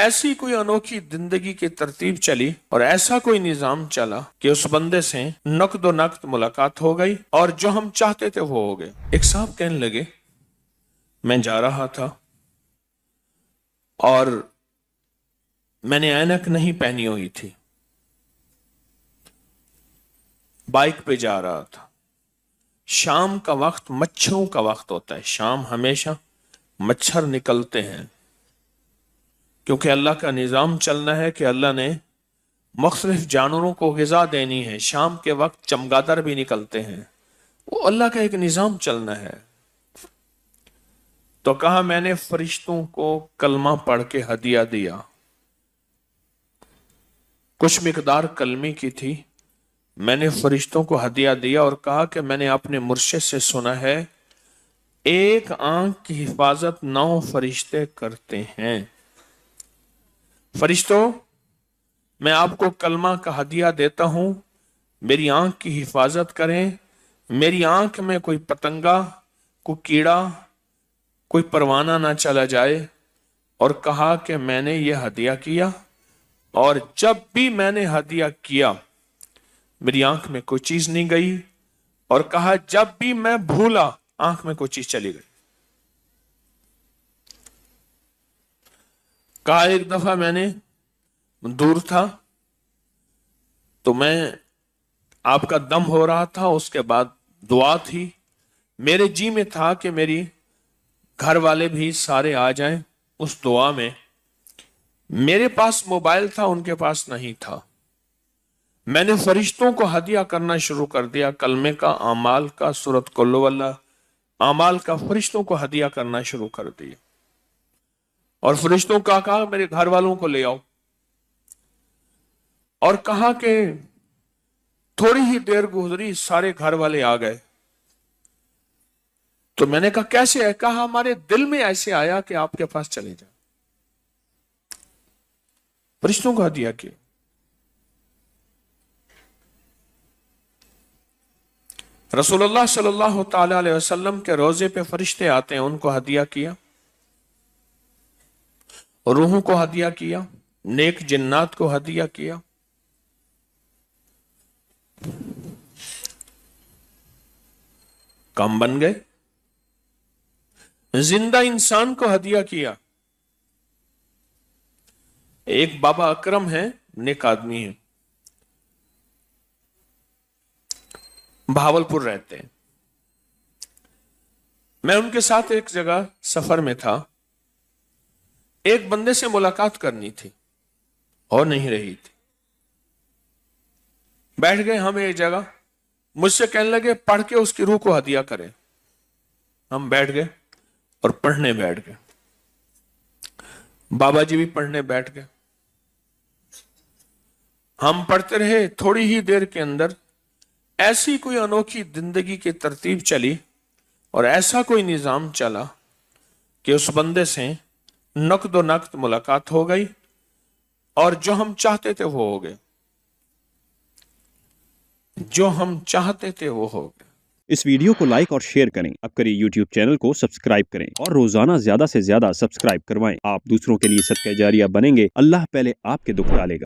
ऐसी कोई अनोखी जिंदगी की तरतीब चली और ऐसा कोई निजाम चला कि उस बंदे से नकदो नकद मुलाकात हो गई और जो हम चाहते थे वो हो गए। एक साहब कहने लगे, मैं जा रहा था और मैंने ऐनक नहीं पहनी हुई थी, बाइक पे जा रहा था। शाम का वक्त मच्छरों का वक्त होता है, शाम हमेशा मच्छर निकलते हैं, क्योंकि अल्लाह का निज़ाम चलना है कि अल्लाह ने मुख्तलिफ जानवरों को ग़िज़ा देनी है। शाम के वक्त चमगादड़ भी निकलते हैं, वो अल्लाह का एक निज़ाम चलना है। तो कहा, मैंने फरिश्तों को कलमा पढ़ के हदिया दिया। कुछ मिकदार कलमे की थी, मैंने फरिश्तों को हदिया दिया और कहा कि मैंने अपने मुर्शिद से सुना है, एक आंख की हिफाजत 9 फरिश्ते करते हैं। फरिश्तों, मैं आपको कलमा का हदिया देता हूं, मेरी आंख की हिफाजत करें, मेरी आंख में कोई पतंगा, कोई कीड़ा, कोई परवाना ना चला जाए। और कहा कि मैंने यह हदिया किया और जब भी मैंने हदिया किया मेरी आंख में कोई चीज नहीं गई, और कहा जब भी मैं भूला आंख में कोई चीज चली गई। कहा एक दफा मैंने दूर था तो मैं आपका दम हो रहा था, उसके बाद दुआ थी, मेरे जी में था कि मेरी घर वाले भी सारे आ जाएं। उस दुआ में मेरे पास मोबाइल था, उनके पास नहीं था। मैंने फरिश्तों को हदिया करना शुरू कर दिया, कलमे का, आमाल का, सूरत कुल्लु वल्लाह आमाल का फरिश्तों को हदिया करना शुरू कर दिया। और फरिश्तों का कहा मेरे घर वालों को ले आओ, और कहा कि थोड़ी ही देर गुजरी सारे घर वाले आ गए। तो मैंने कहा कैसे है? कहा हमारे दिल में ऐसे आया कि आपके पास चले जाए। फरिश्तों को हदिया किया। रसूलुल्लाह सल्लल्लाहु ताला अलैहि वसल्लम के रोजे पे फरिश्ते आते हैं, उनको हदिया किया, रूहों को हदिया किया, नेक जिन्नात को हदिया किया। काम बन गए। जिंदा इंसान को हदिया किया। एक बाबा अकरम है, नेक आदमी है, भावलपुर रहते हैं। मैं उनके साथ एक जगह सफर में था, एक बंदे से मुलाकात करनी थी और नहीं रही थी। बैठ गए हम एक जगह, मुझसे कहने लगे पढ़ के उसकी रूह को हदिया करें। हम बैठ गए और पढ़ने बैठ गए। बाबा जी भी पढ़ने बैठ गए। हम पढ़ते रहे। थोड़ी ही देर के अंदर ऐसी कोई अनोखी जिंदगी की तरतीब चली और ऐसा कोई निजाम चला कि उस बंदे से नकदो नकद मुलाकात हो गई और जो हम चाहते थे वो हो गए। जो हम चाहते थे वो हो गए। इस वीडियो को लाइक और शेयर करें। अब करिए YouTube चैनल को सब्सक्राइब करें और रोजाना ज्यादा से ज्यादा सब्सक्राइब करवाएं। आप दूसरों के लिए सदका जारिया बनेंगे। अल्लाह पहले आपके दुख टालेगा।